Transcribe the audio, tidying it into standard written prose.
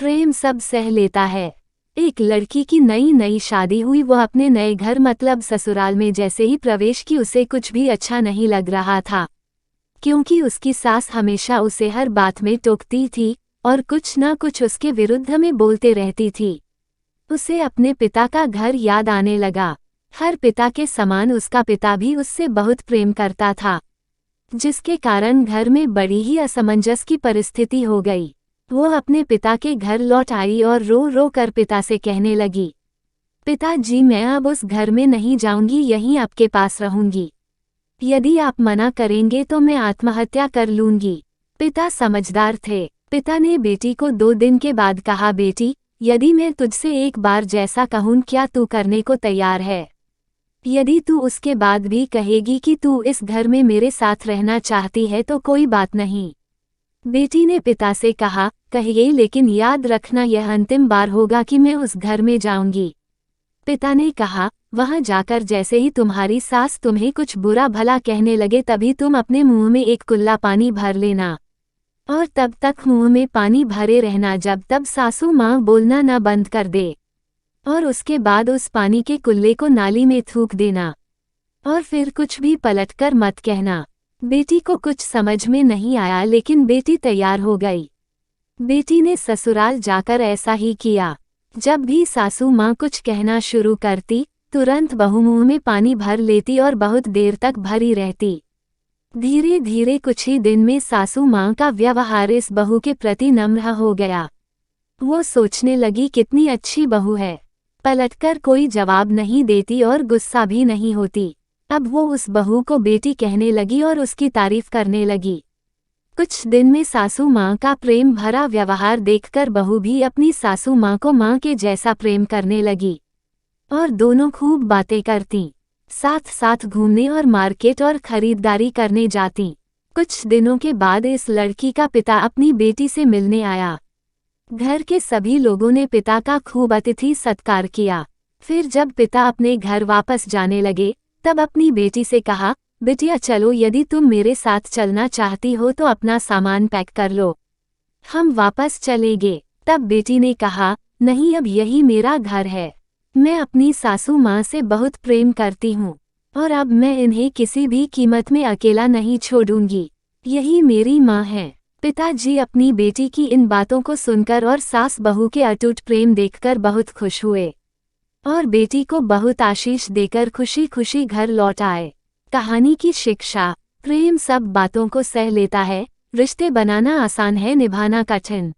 प्रेम सब सह लेता है। एक लड़की की नई नई शादी हुई, वो अपने नए घर मतलब ससुराल में जैसे ही प्रवेश की उसे कुछ भी अच्छा नहीं लग रहा था, क्योंकि उसकी सास हमेशा उसे हर बात में टोकती थी और कुछ न कुछ उसके विरुद्ध में बोलते रहती थी। उसे अपने पिता का घर याद आने लगा। हर पिता के समान उसका पिता भी उससे बहुत प्रेम करता था, जिसके कारण घर में बड़ी ही असमंजस की परिस्थिति हो गई। वो अपने पिता के घर लौट आई और रो रो कर पिता से कहने लगी, पिताजी मैं अब उस घर में नहीं जाऊंगी, यहीं आपके पास रहूंगी। यदि आप मना करेंगे तो मैं आत्महत्या कर लूंगी। पिता समझदार थे। पिता ने बेटी को 2 दिन के बाद कहा, बेटी यदि मैं तुझसे एक बार जैसा कहूं क्या तू करने को तैयार है? यदि तू उसके बाद भी कहेगी कि तू इस घर में मेरे साथ रहना चाहती है तो कोई बात नहीं। बेटी ने पिता से कहा, कहिए लेकिन याद रखना यह अंतिम बार होगा कि मैं उस घर में जाऊंगी। पिता ने कहा, वहां जाकर जैसे ही तुम्हारी सास तुम्हें कुछ बुरा भला कहने लगे तभी तुम अपने मुंह में एक कुल्ला पानी भर लेना और तब तक मुंह में पानी भरे रहना जब तक सासू माँ बोलना न बंद कर दे, और उसके बाद उस पानी के कुल्ले को नाली में थूक देना और फिर कुछ भी पलटकर मत कहना। बेटी को कुछ समझ में नहीं आया, लेकिन बेटी तैयार हो गई। बेटी ने ससुराल जाकर ऐसा ही किया। जब भी सासू माँ कुछ कहना शुरू करती तुरंत बहू मुंह में पानी भर लेती और बहुत देर तक भरी रहती। धीरे धीरे कुछ ही दिन में सासू माँ का व्यवहार इस बहू के प्रति नम्र हो गया। वो सोचने लगी कितनी अच्छी बहू है, पलटकर कोई जवाब नहीं देती और गुस्सा भी नहीं होती। अब वो उस बहू को बेटी कहने लगी और उसकी तारीफ करने लगी। कुछ दिन में सासू माँ का प्रेम भरा व्यवहार देखकर बहू भी अपनी सासू माँ को माँ के जैसा प्रेम करने लगी और दोनों खूब बातें करती, साथ साथ घूमने और मार्केट और खरीदारी करने जाती। कुछ दिनों के बाद इस लड़की का पिता अपनी बेटी से मिलने आया। घर के सभी लोगों ने पिता का खूब अतिथि सत्कार किया। फिर जब पिता अपने घर वापस जाने लगे तब अपनी बेटी से कहा, बिटिया चलो, यदि तुम मेरे साथ चलना चाहती हो तो अपना सामान पैक कर लो, हम वापस चलेंगे। तब बेटी ने कहा, नहीं, अब यही मेरा घर है। मैं अपनी सासू माँ से बहुत प्रेम करती हूँ और अब मैं इन्हें किसी भी कीमत में अकेला नहीं छोड़ूंगी। यही मेरी माँ है। पिताजी अपनी बेटी की इन बातों को सुनकर और सास बहू के अटूट प्रेम देखकर बहुत खुश हुए और बेटी को बहुत आशीष देकर खुशी खुशी घर लौट आए। कहानी की शिक्षा, प्रेम सब बातों को सह लेता है, रिश्ते बनाना आसान है, निभाना कठिन।